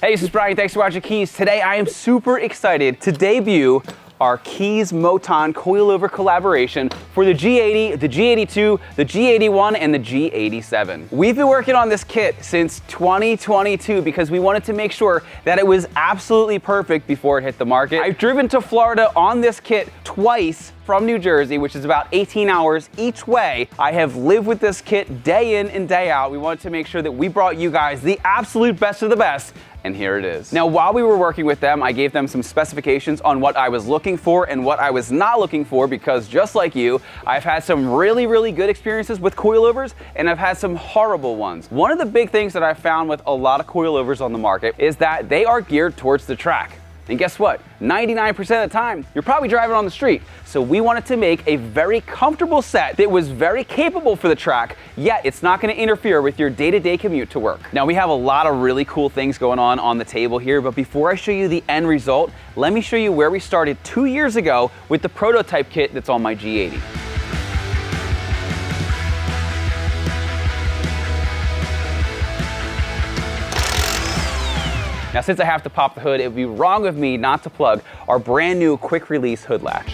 Hey, this is Brian. Thanks for watching Kies. Today I am super excited to debut our Kies MOTON coilover collaboration for the G80, the G82, the G81, and the G87. We've been working on this kit since 2022 because we wanted to make sure that it was absolutely perfect before it hit the market. I've driven to Florida on this kit twice from New Jersey, which is about 18 hours each way. I have lived with this kit day in and day out. We wanted to make sure that we brought you guys the absolute best of the best, and here it is. Now, while we were working with them, I gave them some specifications on what I was looking for and what I was not looking for, because just like you, I've had some really good experiences with coilovers, and I've had some horrible ones. One of the big things that I found with a lot of coilovers on the market is that they are geared towards the track. And guess what? 99% of the time, you're probably driving on the street. So we wanted to make a very comfortable set that was very capable for the track, yet it's not gonna interfere with your day-to-day commute to work. Now, we have a lot of really cool things going on the table here, but before I show you the end result, let me show you where we started 2 years ago with the prototype kit that's on my G80. Now, since I have to pop the hood, it would be wrong of me not to plug our brand new quick release hood latch.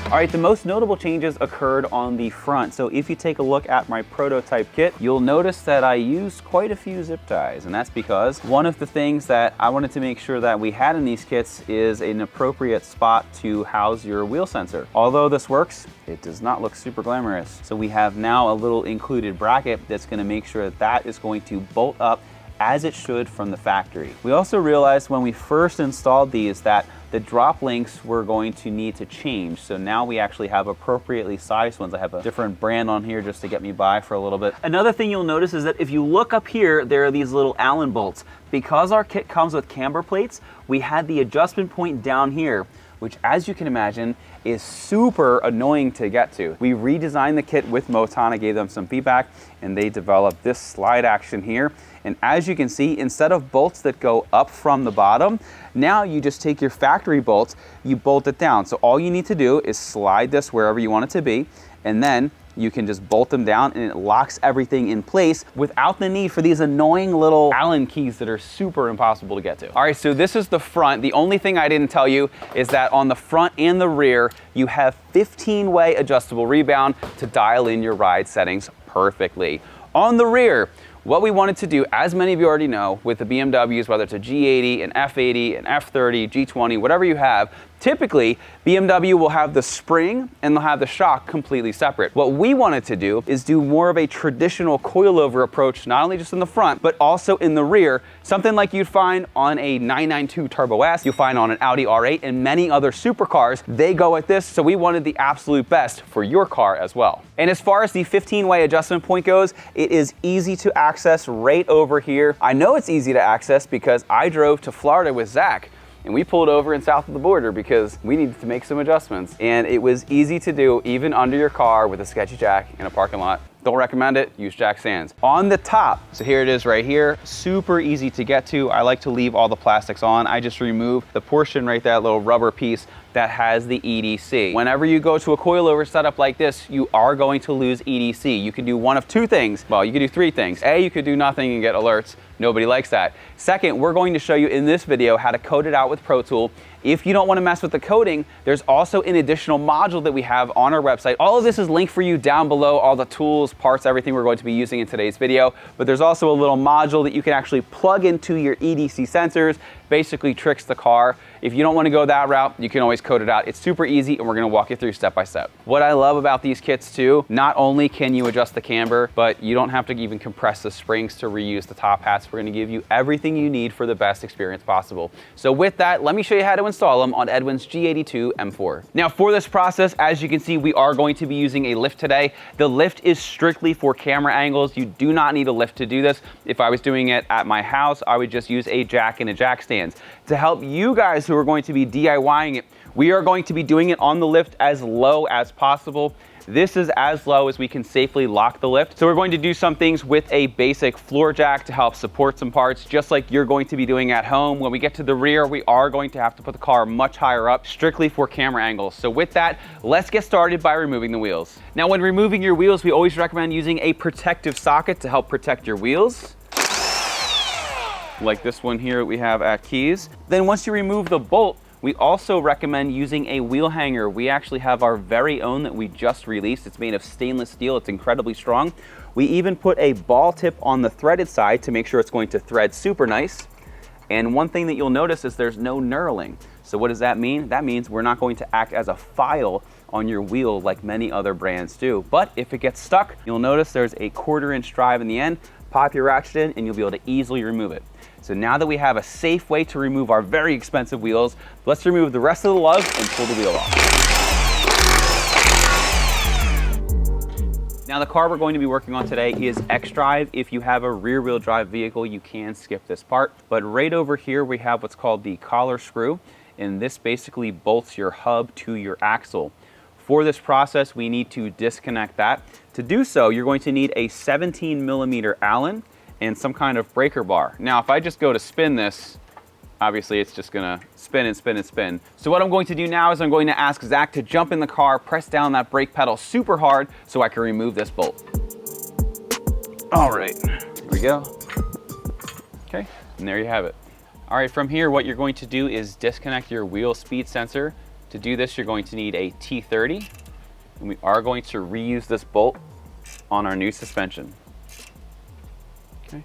All right, the most notable changes occurred on the front. So if you take a look at my prototype kit, you'll notice that I used quite a few zip ties. And that's because one of the things that I wanted to make sure that we had in these kits is an appropriate spot to house your wheel sensor. Although this works, it does not look super glamorous. So we have now a little included bracket that's gonna make sure that that is going to bolt up as it should from the factory. We also realized when we first installed these that the drop links were going to need to change. So now we actually have appropriately sized ones. I have a different brand on here just to get me by for a little bit. Another thing you'll notice is that if you look up here, there are these little Allen bolts. Because our kit comes with camber plates, we had the adjustment point down here, which, as you can imagine, is super annoying to get to. We redesigned the kit with MOTON. I gave them some feedback, and they developed this slide action here. And as you can see, instead of bolts that go up from the bottom, now you just take your factory bolts, you bolt it down. So all you need to do is slide this wherever you want it to be, and then you can just bolt them down and it locks everything in place without the need for these annoying little Allen keys that are super impossible to get to. All right, so this is the front. The only thing I didn't tell you is that on the front and the rear, you have 15-way adjustable rebound to dial in your ride settings perfectly. On the rear, what we wanted to do, as many of you already know, with the BMWs, whether it's a G80, an F80, an F30, G20, whatever you have, typically, BMW will have the spring and they'll have the shock completely separate. What we wanted to do is do more of a traditional coilover approach, not only just in the front, but also in the rear, something like you'd find on a 992 Turbo S, you'll find on an Audi R8 and many other supercars. They go with this, so we wanted the absolute best for your car as well. And as far as the 15-way adjustment point goes, it is easy to access right over here. I know it's easy to access because I drove to Florida with Zach, and we pulled over in south of the border because we needed to make some adjustments. And it was easy to do even under your car with a sketchy jack in a parking lot. Don't recommend it, use jack stands. On the top, so here it is right here, super easy to get to. I like to leave all the plastics on. I just remove the portion right there, that little rubber piece that has the EDC. Whenever you go to a coilover setup like this, you are going to lose EDC. You can do one of two things. Well, you can do three things. A, you could do nothing and get alerts. Nobody likes that. Second, we're going to show you in this video how to code it out with PROTOOL. If you don't want to mess with the coding, there's also an additional module that we have on our website. All of this is linked for you down below, all the tools, parts, everything we're going to be using in today's video. But there's also a little module that you can actually plug into your EDC sensors, basically tricks the car. If you don't want to go that route, you can always code it out. It's super easy, and we're going to walk you through step by step. What I love about these kits too, not only can you adjust the camber, but you don't have to even compress the springs to reuse the top hats. We're going to give you everything you need for the best experience possible. So with that, let me show you how to install them on Edwin's G82 M4. Now for this process, as you can see, we are going to be using a lift today. The lift is strictly for camera angles. You do not need a lift to do this. If I was doing it at my house, I would just use a jack and a jack stand. To help you guys who are going to be DIYing it, we are going to be doing it on the lift as low as possible. This is as low as we can safely lock the lift. So we're going to do some things with a basic floor jack to help support some parts, just like you're going to be doing at home. When we get to the rear, we are going to have to put the car much higher up, strictly for camera angles. So with that, let's get started by removing the wheels. Now, when removing your wheels, we always recommend using a protective socket to help protect your wheels. like this one here we have at Kies. Then once you remove the bolt, we also recommend using a wheel hanger. We actually have our very own that we just released. It's made of stainless steel. It's incredibly strong. We even put a ball tip on the threaded side to make sure it's going to thread super nice. And one thing that you'll notice is there's no knurling. So what does that mean? That means we're not going to act as a file on your wheel like many other brands do. But if it gets stuck, you'll notice there's a 1/4" drive in the end. Pop your ratchet in and you'll be able to easily remove it. So now that we have a safe way to remove our very expensive wheels, let's remove the rest of the lug and pull the wheel off. Now the car we're going to be working on today is X-Drive. If you have a rear wheel drive vehicle, you can skip this part. But right over here, we have what's called the collar screw. And this basically bolts your hub to your axle. For this process, we need to disconnect that. To do so, you're going to need a 17mm Allen and some kind of breaker bar. Now, if I just go to spin this, obviously it's just gonna spin and spin and spin. So what I'm going to do now is I'm going to ask Zach to jump in the car, press down that brake pedal super hard so I can remove this bolt. All right, here we go. Okay, and there you have it. All right, from here, what you're going to do is disconnect your wheel speed sensor. To do this, you're going to need a T30, and we are going to reuse this bolt on our new suspension. Okay,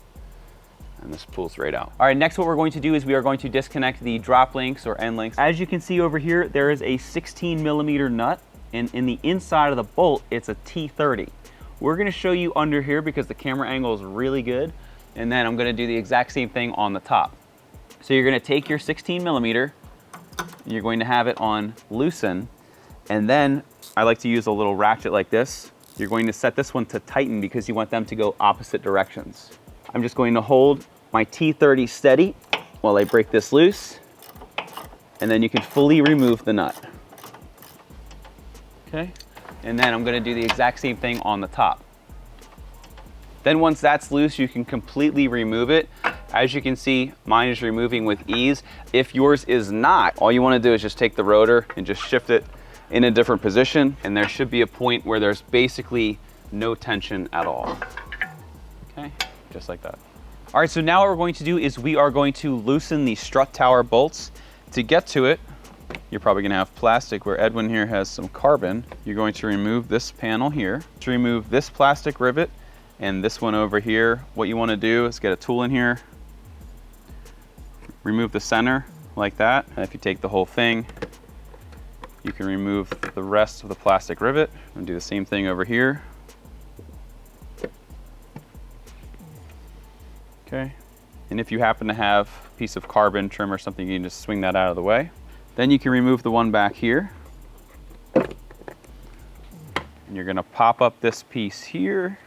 and this pulls right out. All right, next what we're going to do is we are going to disconnect the drop links or end links. As you can see over here, there is a 16mm nut, and in the inside of the bolt, it's a T30. We're gonna show you under here because the camera angle is really good, and then I'm gonna do the exact same thing on the top. So you're gonna take your 16mm, you're going to have it on loosen, and then I like to use a little ratchet like this. You're going to set this one to tighten because you want them to go opposite directions. I'm just going to hold my T30 steady while I break this loose, and then you can fully remove the nut. Okay, and then I'm going to do the exact same thing on the top. Then once that's loose, you can completely remove it. As you can see, mine is removing with ease. If yours is not, all you want to do is just take the rotor and just shift it in a different position, and there should be a point where there's basically no tension at all. Okay, just like that. All right, so now what we're going to do is we are going to loosen the strut tower bolts. To get to it, you're probably gonna have plastic where Edwin here has some carbon. You're going to remove this panel here. To remove this plastic rivet and this one over here, what you want to do is get a tool in here, remove the center like that, and if you take the whole thing, you can remove the rest of the plastic rivet and do the same thing over here. Okay, and if you happen to have a piece of carbon trim or something, you can just swing that out of the way. Then you can remove the one back here. And you're gonna pop up this piece here.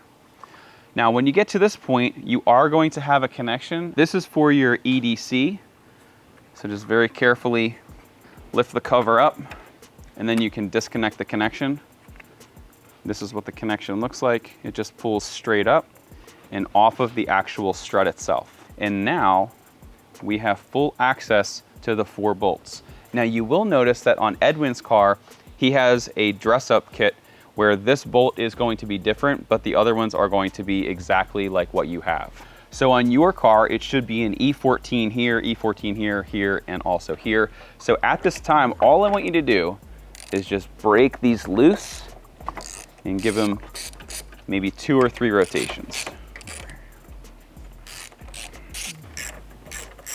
Now, when you get to this point, you are going to have a connection. This is for your EDC. So just very carefully lift the cover up, and then you can disconnect the connection. This is what the connection looks like. It just pulls straight up and off of the actual strut itself. And now we have full access to the 4 bolts. Now you will notice that on Edwin's car, he has a dress-up kit where this bolt is going to be different, but the other ones are going to be exactly like what you have. So on your car, it should be an E14 here, E14 here, here, and also here. So at this time, all I want you to do is just break these loose and give them maybe 2 or 3 rotations.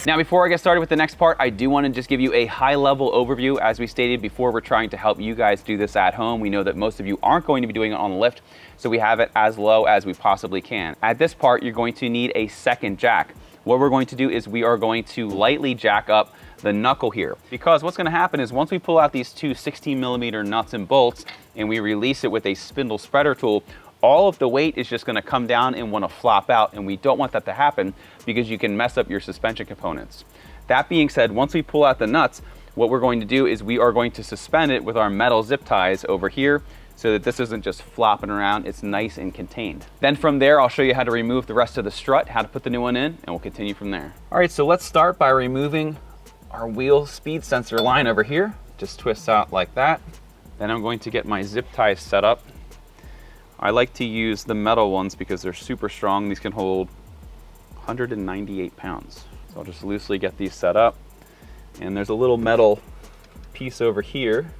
Now, before I get started with the next part, I do want to just give you a high-level overview. As we stated before, we're trying to help you guys do this at home. We know that most of you aren't going to be doing it on the lift, so we have it as low as we possibly can. At this part, you're going to need a second jack. What we're going to do is we are going to lightly jack up the knuckle here, because what's going to happen is once we pull out these 2 16mm nuts and bolts and we release it with a spindle spreader tool, all of the weight is just going to come down and want to flop out, and we don't want that to happen because you can mess up your suspension components. That being said, once we pull out the nuts, what we're going to do is we are going to suspend it with our metal zip ties over here so that this isn't just flopping around, it's nice and contained. Then from there, I'll show you how to remove the rest of the strut, how to put the new one in, and we'll continue from there. All right, so let's start by removing our wheel speed sensor line over here. Just twists out like that. Then I'm going to get my zip ties set up. I like to use the metal ones because they're super strong. These can hold 198 pounds. So I'll just loosely get these set up. And there's a little metal piece over here,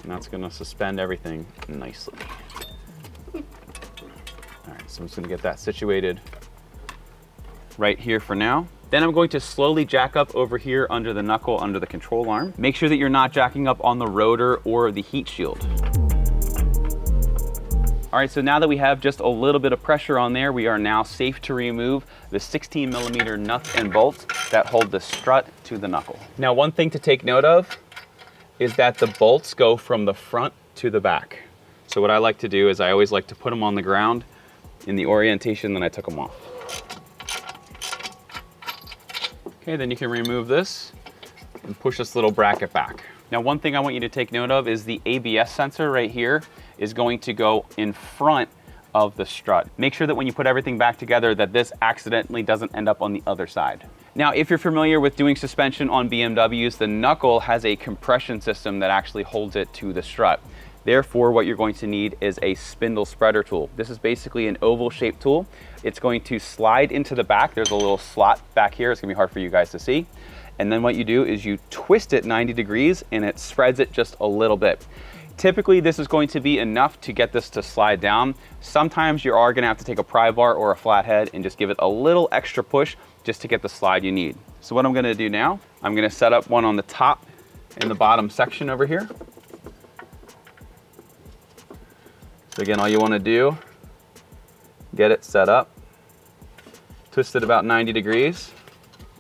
and that's gonna suspend everything nicely. All right, so I'm just gonna get that situated right here for now. Then I'm going to slowly jack up over here under the knuckle, under the control arm. Make sure that you're not jacking up on the rotor or the heat shield. All right, so now that we have just a little bit of pressure on there, we are now safe to remove the 16mm nuts and bolts that hold the strut to the knuckle. Now, one thing to take note of is that the bolts go from the front to the back. So what I like to do is I always like to put them on the ground in the orientation that I took them off. Okay, then you can remove this and push this little bracket back. Now, one thing I want you to take note of is the ABS sensor right here is going to go in front of the strut. Make sure that when you put everything back together that this accidentally doesn't end up on the other side. Now, if you're familiar with doing suspension on BMWs, the knuckle has a compression system that actually holds it to the strut. Therefore, what you're going to need is a spindle spreader tool. This is basically an oval shaped tool. It's going to slide into the back. There's a little slot back here. It's gonna be hard for you guys to see. And then what you do is you twist it 90 degrees and it spreads it just a little bit. Typically, this is going to be enough to get this to slide down. Sometimes you are gonna have to take a pry bar or a flathead and just give it a little extra push just to get the slide you need. So what I'm gonna do now, I'm gonna set up one on the top and the bottom section over here. So again, all you wanna do, get it set up, twist it about 90 degrees,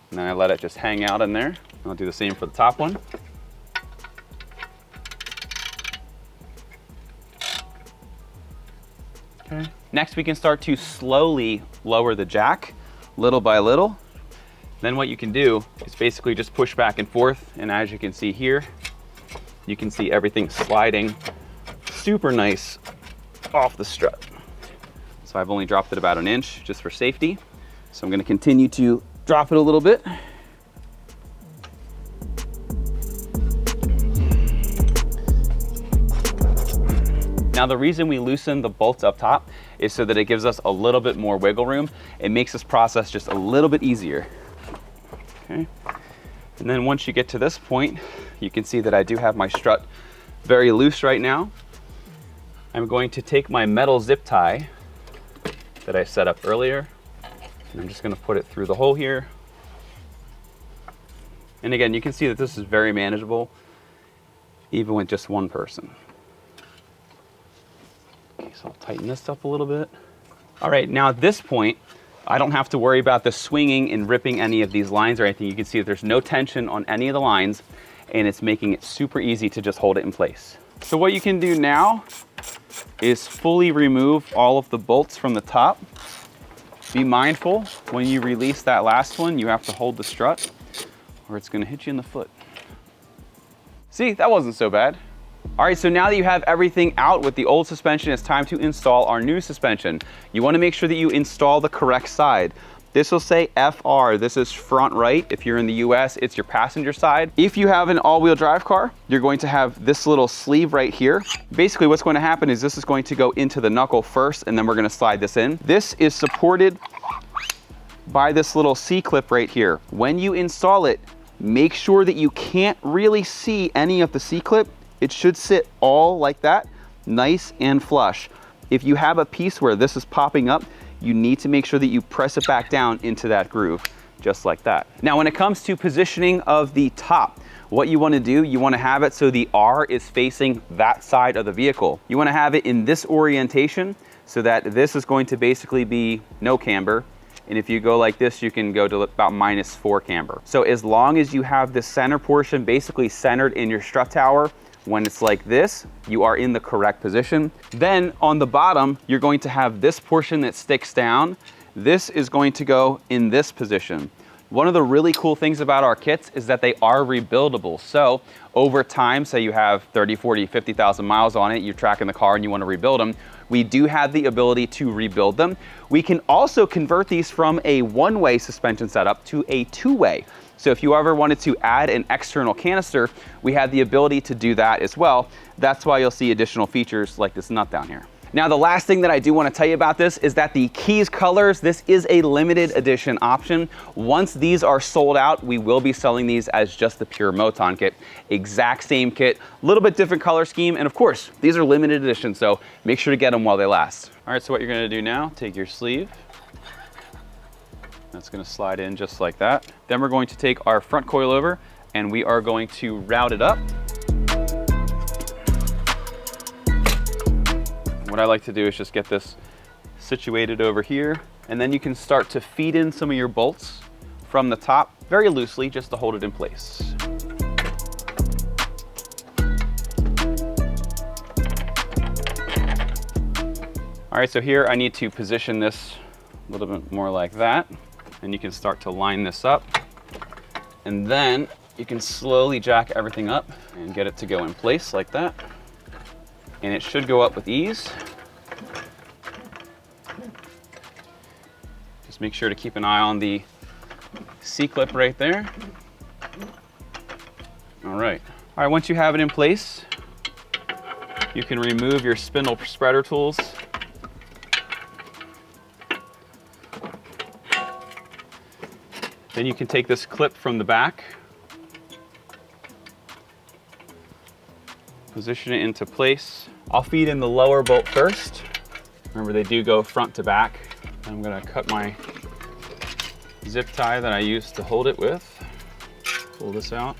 and then I let it just hang out in there. I'll do the same for the top one. Okay. Next, we can start to slowly lower the jack, little by little. Then what you can do is basically just push back and forth, and as you can see here, you can see everything sliding super nice off the strut. So I've only dropped it about an inch just for safety. So I'm gonna continue to drop it a little bit. Now, the reason we loosen the bolts up top is so that it gives us a little bit more wiggle room. It makes this process just a little bit easier. Okay. And then once you get to this point, you can see that I do have my strut very loose right now. I'm going to take my metal zip tie that I set up earlier, and I'm just gonna put it through the hole here. And again, you can see that this is very manageable, even with just one person. Okay, so I'll tighten this up a little bit. All right, now at this point, I don't have to worry about the swinging and ripping any of these lines or anything. You can see that there's no tension on any of the lines, and it's making it super easy to just hold it in place. So what you can do now is fully remove all of the bolts from the top. Be mindful when you release that last one, you have to hold the strut or it's gonna hit you in the foot. See, that wasn't so bad. All right, so now that you have everything out with the old suspension, it's time to install our new suspension. You wanna make sure that you install the correct side. This will say FR, this is front right. If you're in the US, it's your passenger side. If you have an all-wheel drive car, you're going to have this little sleeve right here. Basically, what's going to happen is this is going to go into the knuckle first, and then we're gonna slide this in. This is supported by this little C-clip right here. When you install it, make sure that you can't really see any of the C-clip. It should sit all like that, nice and flush. If you have a piece where this is popping up, you need to make sure that you press it back down into that groove, just like that. Now, when it comes to positioning of the top, what you wanna do, you wanna have it so the R is facing that side of the vehicle. You wanna have it in this orientation so that this is going to basically be no camber. And if you go like this, you can go to about -4 camber. So as long as you have the center portion basically centered in your strut tower, when it's like this, you are in the correct position. Then on the bottom, you're going to have this portion that sticks down. This is going to go in this position. One of the really cool things about our kits is that they are rebuildable. So over time, say you have 30, 40, 50,000 miles on it, you're tracking the car and you want to rebuild them, we do have the ability to rebuild them. We can also convert these from a one-way suspension setup to a two-way. So if you ever wanted to add an external canister, we have the ability to do that as well. That's why you'll see additional features like this nut down here. Now, the last thing that I do want to tell you about this is that the Kies colors, this is a limited edition option. Once these are sold out, we will be selling these as just the pure Moton kit. Exact same kit, a little bit different color scheme, and of course, these are limited edition, so make sure to get them while they last. All right, so what you're gonna do now, take your sleeve. That's gonna slide in just like that. Then we're going to take our front coilover and we are going to route it up. What I like to do is just get this situated over here, and then you can start to feed in some of your bolts from the top very loosely just to hold it in place. All right, so here I need to position this a little bit more like that, and you can start to line this up, and then you can slowly jack everything up and get it to go in place like that. And it should go up with ease. Just make sure to keep an eye on the C-clip right there. All right, once you have it in place, you can remove your spindle spreader tools. Then you can take this clip from the back, position it into place. I'll feed in the lower bolt first. Remember, they do go front to back. I'm gonna cut my zip tie that I used to hold it with. Pull this out.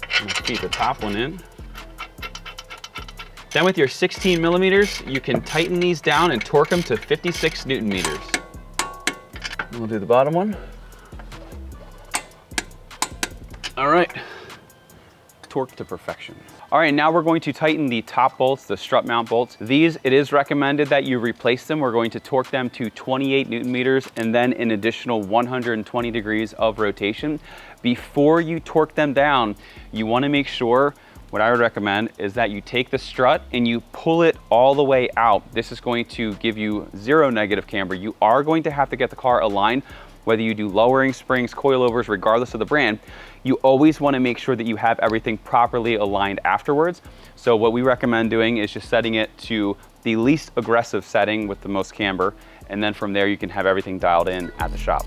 I'm gonna feed the top one in. Then with your 16 millimeters, you can tighten these down and torque them to 56 Newton meters. We'll do the bottom one. All right. Torque to perfection. All right, now we're going to tighten the top bolts, the strut mount bolts. These, it is recommended that you replace them. We're going to torque them to 28 Newton meters and then an additional 120 degrees of rotation. Before you torque them down, you wanna make sure, what I would recommend is that you take the strut and you pull it all the way out. This is going to give you zero negative camber. You are going to have to get the car aligned, whether you do lowering springs, coilovers, regardless of the brand. You always want to make sure that you have everything properly aligned afterwards. So what we recommend doing is just setting it to the least aggressive setting with the most camber, and then from there you can have everything dialed in at the shop.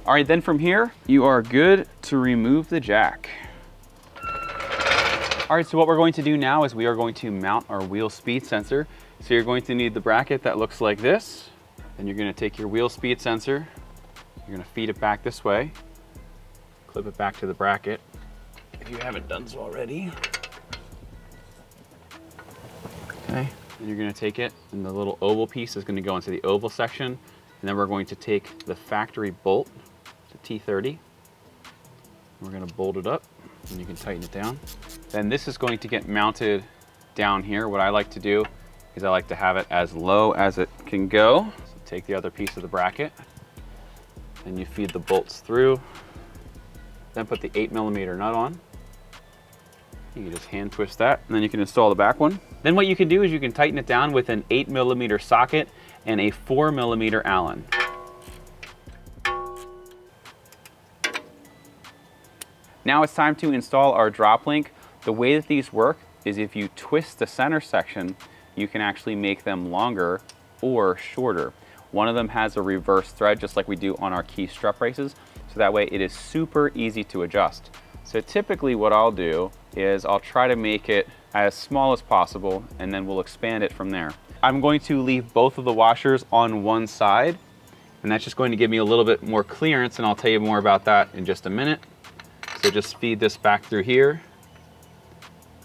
All right, then from here, you are good to remove the jack. All right, so what we're going to do now is we are going to mount our wheel speed sensor. So you're going to need the bracket that looks like this. Then you're gonna take your wheel speed sensor, you're gonna feed it back this way, clip it back to the bracket, if you haven't done so already. Okay, then you're gonna take it, and the little oval piece is gonna go into the oval section, and then we're going to take the factory bolt, the T30, we're gonna bolt it up, and you can tighten it down. Then this is going to get mounted down here. What I like to do is I like to have it as low as it can go. So take the other piece of the bracket, and you feed the bolts through, then put the 8 millimeter nut on. You can just hand twist that, and then you can install the back one. Then what you can do is you can tighten it down with an 8 millimeter socket and a 4 millimeter Allen. Now it's time to install our drop link. The way that these work is if you twist the center section, you can actually make them longer or shorter. One of them has a reverse thread, just like we do on our Kies strut braces, so that way it is super easy to adjust. So typically what I'll do is I'll try to make it as small as possible, and then we'll expand it from there. I'm going to leave both of the washers on one side, and that's just going to give me a little bit more clearance, and I'll tell you more about that in just a minute. So just feed this back through here,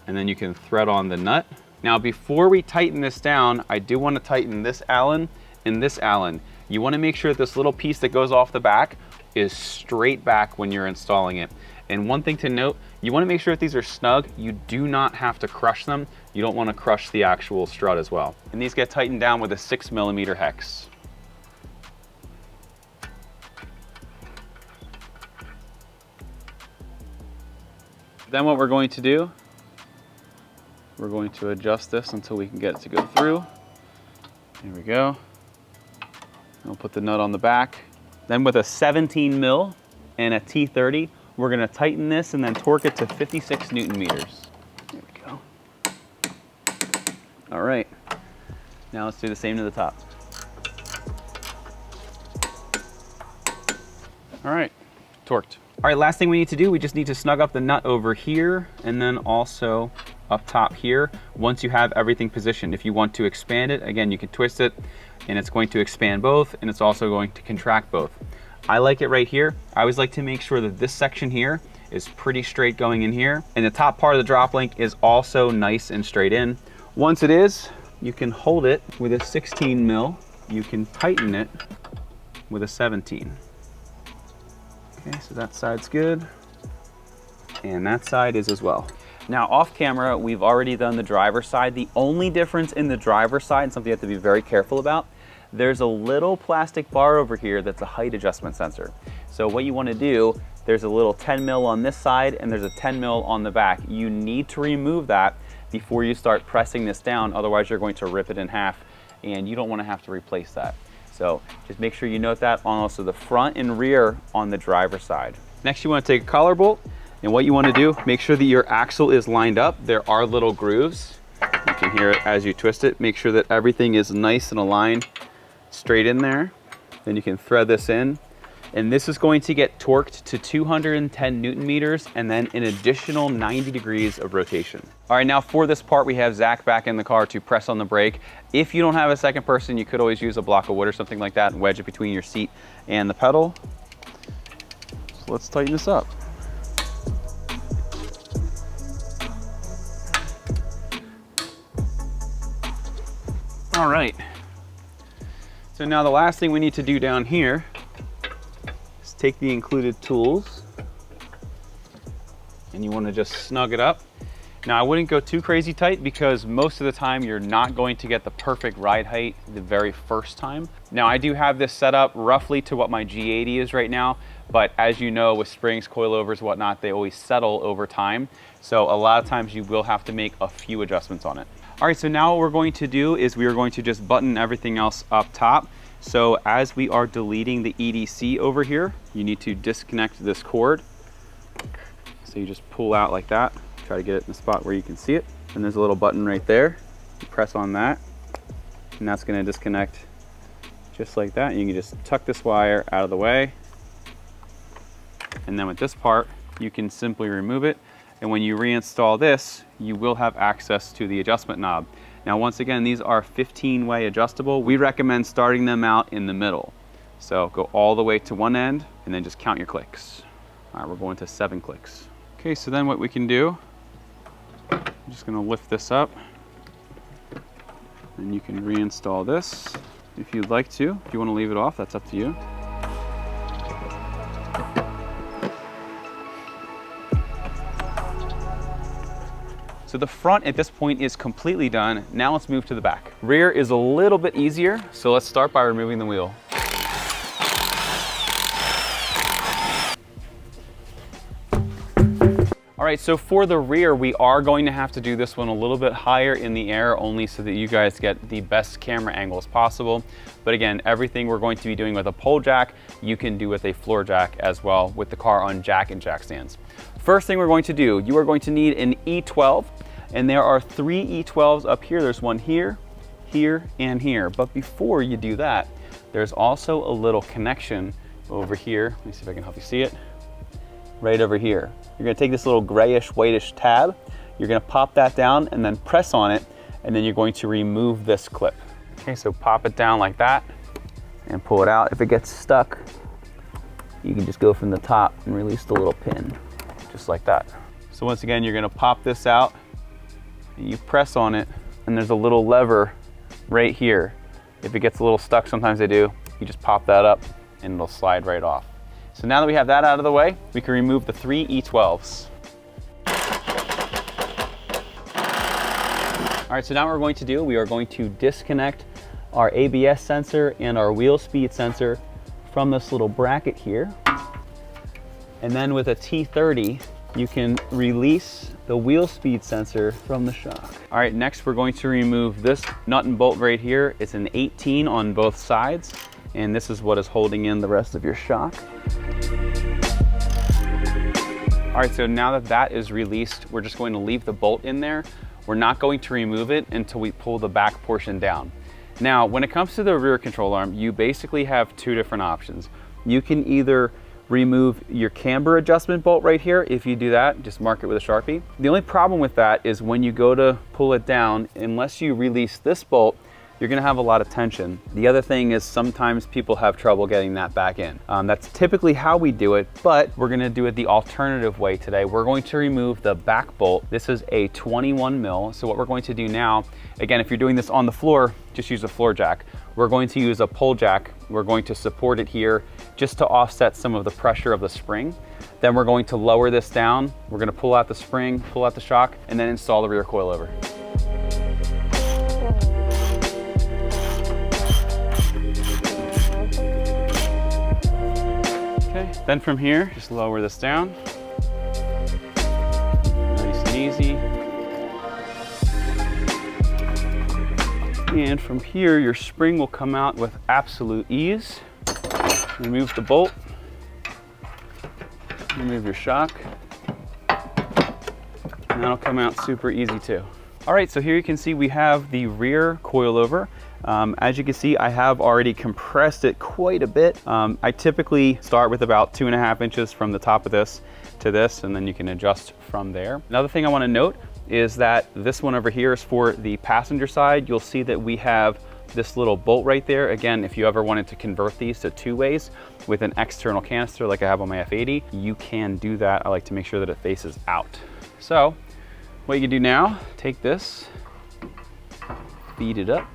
and then you can thread on the nut. Now before we tighten this down, I do want to tighten this Allen and this Allen. You want to make sure that this little piece that goes off the back is straight back when you're installing it. And one thing to note, you want to make sure that these are snug. You do not have to crush them. You don't want to crush the actual strut as well. And these get tightened down with a 6 millimeter hex. Then what we're going to do, we're going to adjust this until we can get it to go through. Here we go. We'll put the nut on the back, Then with a 17 mil and a T30, we're gonna tighten this and then torque it to 56 Newton meters. There we go. All right, now let's do the same to the top. All right, torqued. All right, last thing we need to do, we just need to snug up the nut over here and then also up top here once you have everything positioned. If you want to expand it, again, you can twist it and it's going to expand both and it's also going to contract both. I like it right here. I always like to make sure that this section here is pretty straight going in here, and the top part of the drop link is also nice and straight in. Once it is, you can hold it with a 16 mil. You can tighten it with a 17. Okay, so that side's good, and that side is as well. Now off camera, we've already done the driver's side. The only difference in the driver's side, and something you have to be very careful about, there's a little plastic bar over here that's a height adjustment sensor. So what you want to do, there's a little 10 mil on this side and there's a 10 mil on the back. You need to remove that before you start pressing this down, otherwise you're going to rip it in half and you don't want to have to replace that. So just make sure you note that on also the front and rear on the driver's side. Next, you want to take a collar bolt, and what you want to do, make sure that your axle is lined up. There are little grooves. You can hear it as you twist it. Make sure that everything is nice and aligned straight in there. Then you can thread this in, and this is going to get torqued to 210 Newton meters and then an additional 90 degrees of rotation. All right, now for this part, we have Zach back in the car to press on the brake. If you don't have a second person, you could always use a block of wood or something like that and wedge it between your seat and the pedal. So let's tighten this up. All right. So now the last thing we need to do down here is take the included tools, and you want to just snug it up. Now I wouldn't go too crazy tight because most of the time you're not going to get the perfect ride height the very first time. Now I do have this set up roughly to what my G80 is right now, but as you know, with springs, coilovers, whatnot, they always settle over time. So a lot of times you will have to make a few adjustments on it. All right, so now what we're going to do is we are going to just button everything else up top. So as we are deleting the EDC over here, you need to disconnect this cord. So you just pull out like that, try to get it in the spot where you can see it. And there's a little button right there. You press on that, and that's gonna disconnect just like that. And you can just tuck this wire out of the way. And then with this part, you can simply remove it. And when you reinstall this, you will have access to the adjustment knob. Now, once again, these are 15-way adjustable. We recommend starting them out in the middle. So go all the way to one end and then just count your clicks. All right, we're going to 7 clicks. Okay, so then what we can do, I'm just gonna lift this up and you can reinstall this if you'd like to. If you wanna leave it off, that's up to you. So the front at this point is completely done. Now let's move to the back. Rear is a little bit easier, so let's start by removing the wheel. All right, so for the rear, we are going to have to do this one a little bit higher in the air, only so that you guys get the best camera angles possible. But again, everything we're going to be doing with a pole jack, you can do with a floor jack as well, with the car on jack and jack stands. First thing we're going to do, you are going to need an E12, and there are 3 E12s up here. There's one here, here, and here. But before you do that, there's also a little connection over here. Let me see if I can help you see it. Right over here. You're gonna take this little grayish, whitish tab, you're gonna pop that down and then press on it, and then you're going to remove this clip. Okay, so pop it down like that and pull it out. If it gets stuck, you can just go from the top and release the little pin, just like that. So once again, you're gonna pop this out, and you press on it, and there's a little lever right here. If it gets a little stuck, sometimes they do, you just pop that up and it'll slide right off. So now that we have that out of the way, we can remove the 3 E12s. All right, so now what we're going to do, we are going to disconnect our ABS sensor and our wheel speed sensor from this little bracket here. And then with a T30, you can release the wheel speed sensor from the shock. All right, next we're going to remove this nut and bolt right here. It's an 18 on both sides. and this is what is holding in the rest of your shock. All right, so now that that is released, we're just going to leave the bolt in there. We're not going to remove it until we pull the back portion down. Now, when it comes to the rear control arm, you basically have two different options. You can either remove your camber adjustment bolt right here. If you do that, just mark it with a Sharpie. The only problem with that is when you go to pull it down, unless you release this bolt, you're gonna have a lot of tension. The other thing is sometimes people have trouble getting that back in. That's typically how we do it, but we're gonna do it the alternative way today. We're going to remove the back bolt. This is a 21 mil. So what we're going to do now, again, if you're doing this on the floor, just use a floor jack. We're going to use a pull jack. We're going to support it here just to offset some of the pressure of the spring. Then we're going to lower this down. We're gonna pull out the spring, pull out the shock, and then install the rear coilover. Okay, then from here, just lower this down. Nice and easy. And from here, your spring will come out with absolute ease. Remove the bolt. Remove your shock. And that'll come out super easy too. All right, so here you can see we have the rear coilover. As you can see, I have already compressed it quite a bit. I typically start with about 2.5 inches from the top of this to this, and then you can adjust from there. Another thing I want to note is that this one over here is for the passenger side. You'll see that we have this little bolt right there. Again, if you ever wanted to convert these to 2-ways with an external canister like I have on my F80, you can do that. I like to make sure that it faces out. So what you can do now, take this, feed it up,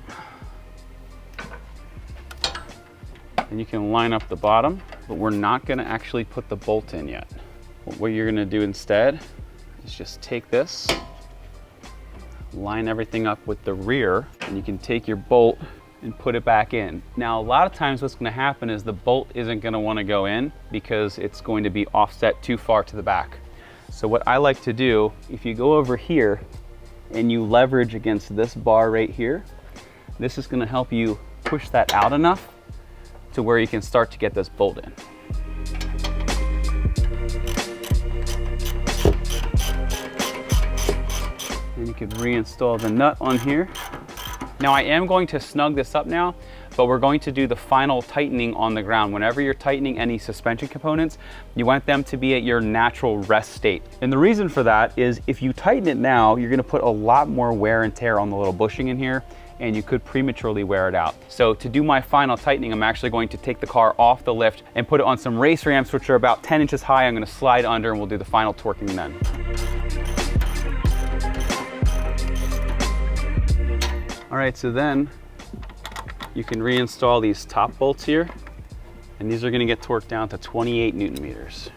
and you can line up the bottom, but we're not gonna actually put the bolt in yet. What you're gonna do instead is just take this, line everything up with the rear, and you can take your bolt and put it back in. Now, a lot of times what's gonna happen is the bolt isn't gonna wanna go in because it's going to be offset too far to the back. So what I like to do, if you go over here and you leverage against this bar right here, this is gonna help you push that out enough to where you can start to get this bolt in. And you can reinstall the nut on here. Now I am going to snug this up now, but we're going to do the final tightening on the ground. Whenever you're tightening any suspension components, you want them to be at your natural rest state. And the reason for that is if you tighten it now, you're gonna put a lot more wear and tear on the little bushing in here, and you could prematurely wear it out. So to do my final tightening, I'm actually going to take the car off the lift and put it on some race ramps, which are about 10 inches high. I'm gonna slide under and we'll do the final torquing then. All right, so then you can reinstall these top bolts here, and these are gonna get torqued down to 28 Newton meters.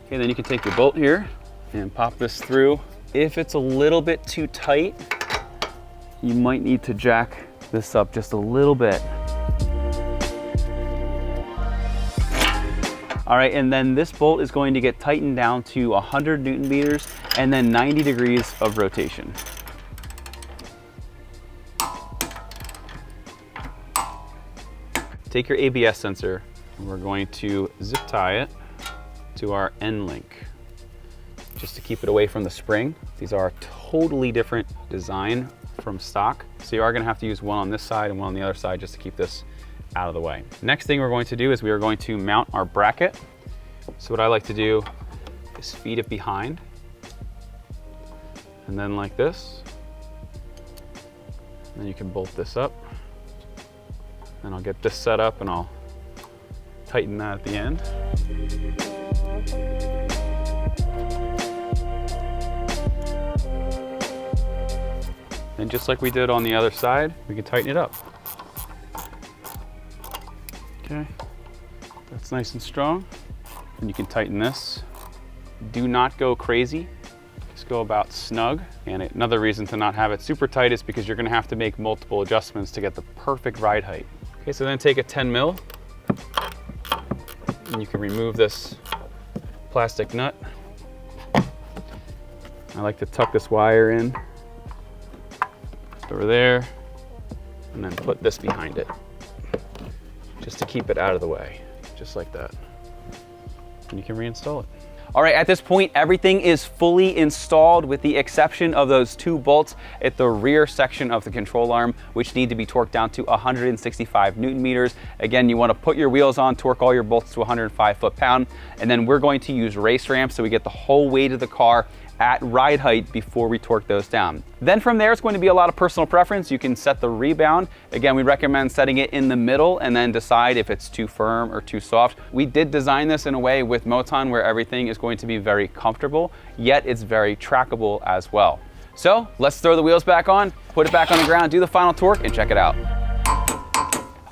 Okay, then you can take your bolt here and pop this through. If it's a little bit too tight, you might need to jack this up just a little bit. All right, and then this bolt is going to get tightened down to 100 Newton meters and then 90 degrees of rotation. Take your ABS sensor, and we're going to zip tie it to our end link, just to keep it away from the spring. These are a totally different design from stock, so you are gonna have to use one on this side and one on the other side just to keep this out of the way. Next thing we're going to do is we are going to mount our bracket. So what I like to do is feed it behind, and then like this. And then you can bolt this up. Then I'll get this set up and I'll tighten that at the end. And just like we did on the other side, we can tighten it up. Okay, that's nice and strong. And you can tighten this. Do not go crazy, just go about snug. And another reason to not have it super tight is because you're gonna have to make multiple adjustments to get the perfect ride height. Okay, so then take a 10 mil and you can remove this plastic nut. I like to tuck this wire in over there and then put this behind it just to keep it out of the way, just like that. And you can reinstall it. All right, at this point, everything is fully installed with the exception of those 2 bolts at the rear section of the control arm, which need to be torqued down to 165 Newton meters. Again, you want to put your wheels on, torque all your bolts to 105 foot-pound, and then we're going to use race ramps so we get the whole weight of the car at ride height before we torque those down. Then from there, it's going to be a lot of personal preference. You can set the rebound. Again, we recommend setting it in the middle and then decide if it's too firm or too soft. We did design this in a way with Moton where everything is going to be very comfortable, yet it's very trackable as well. So let's throw the wheels back on, put it back on the ground, do the final torque, and check it out.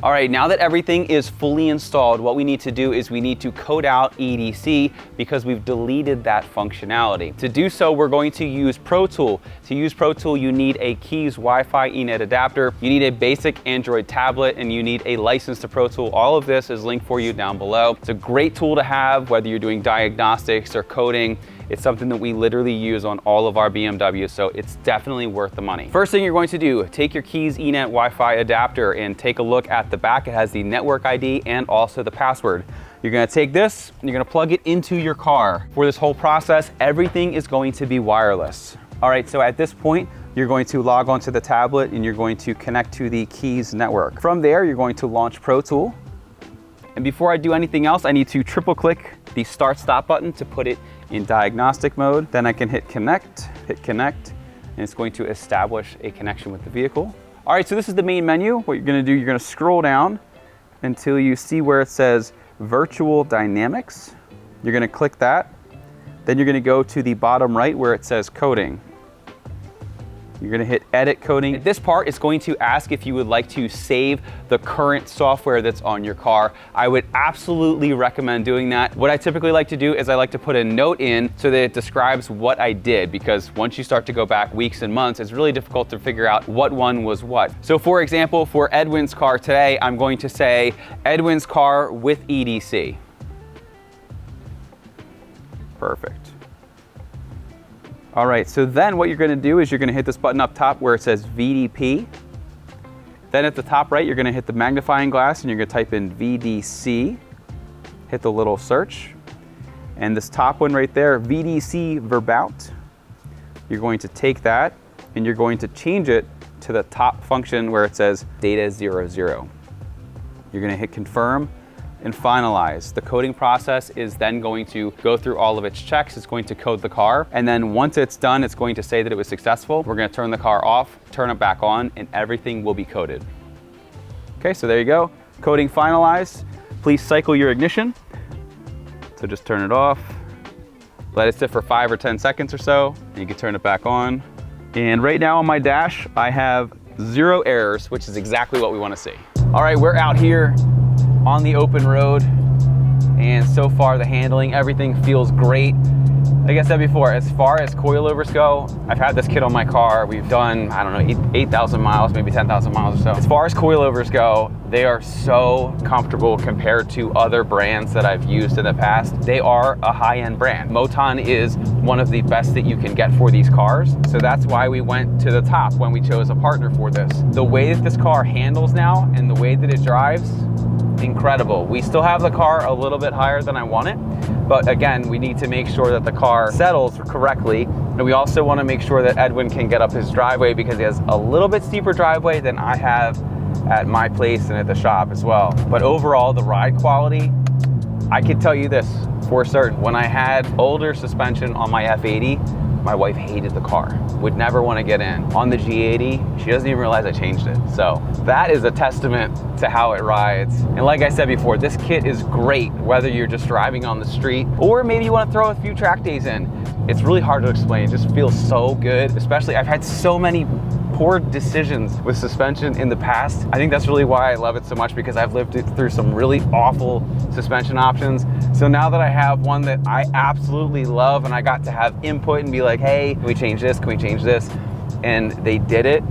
All right, now that everything is fully installed, what we need to do is we need to code out EDC because we've deleted that functionality. To do so, we're going to use PROTOOL. To use PROTOOL, you need a Kies Wi-Fi ENET adapter, you need a basic Android tablet, and you need a license to PROTOOL. All of this is linked for you down below. It's a great tool to have, whether you're doing diagnostics or coding. It's something that we literally use on all of our BMWs, so it's definitely worth the money. First thing you're going to do, take your Kies ENET Wi-Fi adapter and take a look at the back. It has the network ID and also the password. You're gonna take this, and you're gonna plug it into your car. For this whole process, everything is going to be wireless. All right, so at this point, you're going to log onto the tablet and you're going to connect to the Kies network. From there, you're going to launch PROTOOL. And before I do anything else, I need to triple click the start stop button to put it in diagnostic mode. Then I can hit connect, and it's going to establish a connection with the vehicle. All right, so this is the main menu. What you're gonna do, you're gonna scroll down until you see where it says Virtual Dynamics. You're gonna click that. Then you're gonna go to the bottom right where it says Coding. You're gonna hit edit coding. This part is going to ask if you would like to save the current software that's on your car. I would absolutely recommend doing that. What I typically like to do is I like to put a note in so that it describes what I did, because once you start to go back weeks and months, it's really difficult to figure out what one was what. So for example, for Edwin's car today, I'm going to say Edwin's car with EDC. Perfect. All right, so then what you're gonna do is you're gonna hit this button up top where it says VDP. Then at the top right, you're gonna hit the magnifying glass and you're gonna type in VDC. Hit the little search. And this top one right there, VDC Verbout. You're going to take that and you're going to change it to the top function where it says data 00. You're gonna hit confirm and finalize. The coding process is then going to go through all of its checks. It's going to code the car. And then once it's done, it's going to say that it was successful. We're gonna turn the car off, turn it back on, and everything will be coded. Okay, so there you go. Coding finalized. Please cycle your ignition. So just turn it off. Let it sit for 5 or 10 seconds or so, and you can turn it back on. And right now on my dash, I have 0 errors, which is exactly what we wanna see. All right, we're out here on the open road, and so far the handling, everything feels great. Like I said before, as far as coilovers go, I've had this kit on my car. We've done, I don't know, 8,000 miles, maybe 10,000 miles or so. As far as coilovers go, they are so comfortable compared to other brands that I've used in the past. They are a high-end brand. Moton is one of the best that you can get for these cars. So that's why we went to the top when we chose a partner for this. The way that this car handles now and the way that it drives, incredible. We still have the car a little bit higher than I want it, but again, we need to make sure that the car settles correctly, and we also want to make sure that Edwin can get up his driveway because he has a little bit steeper driveway than I have at my place and at the shop as well. But overall, the ride quality, I can tell you this for certain. When I had older suspension on my F80, my wife hated the car, would never want to get in. On the G80, she doesn't even realize I changed it. So that is a testament to how it rides. And like I said before, this kit is great, whether you're just driving on the street or maybe you want to throw a few track days in. It's really hard to explain, it just feels so good. Especially, I've had so many poor decisions with suspension in the past. I think that's really why I love it so much, because I've lived through some really awful suspension options. So now that I have one that I absolutely love and I got to have input and be like, hey, can we change this? Can we change this? And they did it.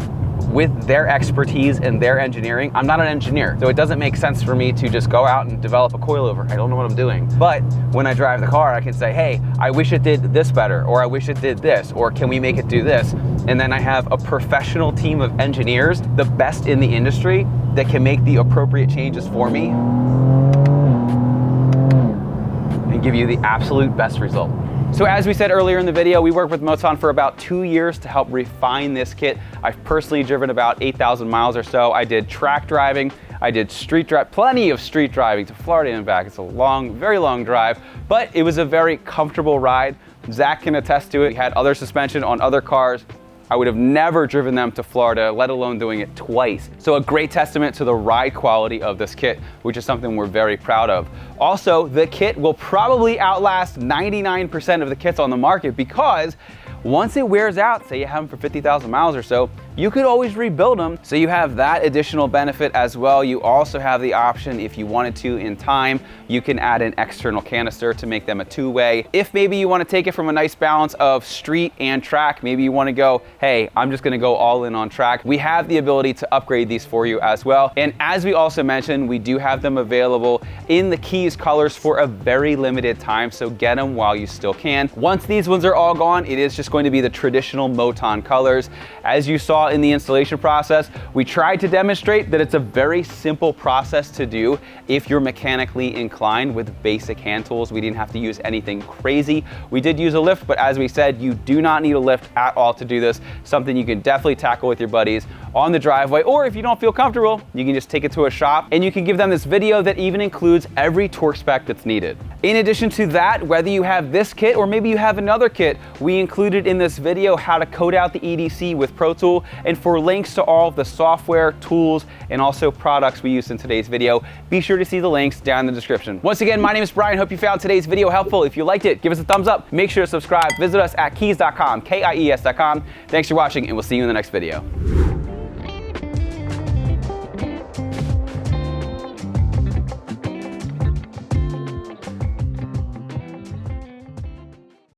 with their expertise and their engineering. I'm not an engineer, so it doesn't make sense for me to just go out and develop a coilover. I don't know what I'm doing. But when I drive the car, I can say, hey, I wish it did this better, or I wish it did this, or can we make it do this? And then I have a professional team of engineers, the best in the industry, that can make the appropriate changes for me and give you the absolute best result. So as we said earlier in the video, we worked with Moton for about 2 years to help refine this kit. I've personally driven about 8,000 miles or so. I did track driving, I did street drive, plenty of street driving to Florida and back. It's a long, very long drive, but it was a very comfortable ride. Zach can attest to it. We had other suspension on other cars. I would have never driven them to Florida, let alone doing it twice. So a great testament to the ride quality of this kit, which is something we're very proud of. Also, the kit will probably outlast 99% of the kits on the market, because once it wears out, say you have them for 50,000 miles or so, you could always rebuild them. So you have that additional benefit as well. You also have the option, if you wanted to in time, you can add an external canister to make them a two-way. If maybe you want to take it from a nice balance of street and track, maybe you want to go, hey, I'm just going to go all in on track, we have the ability to upgrade these for you as well. And as we also mentioned, we do have them available in the Kies colors for a very limited time, so get them while you still can. Once these ones are all gone, it is just going to be the traditional Moton colors. As you saw in the installation process, we tried to demonstrate that it's a very simple process to do if you're mechanically inclined with basic hand tools. We didn't have to use anything crazy. We did use a lift, but as we said, you do not need a lift at all to do this. Something you can definitely tackle with your buddies on the driveway, or if you don't feel comfortable, you can just take it to a shop and you can give them this video that even includes every torque spec that's needed. In addition to that, whether you have this kit or maybe you have another kit, we included in this video how to code out the EDC with PROTOOL, and for links to all of the software, tools, and also products we used in today's video, be sure to see the links down in the description. Once again, my name is Brian. Hope you found today's video helpful. If you liked it, give us a thumbs up. Make sure to subscribe. Visit us at kies.com, Kies.com. Thanks for watching, and we'll see you in the next video.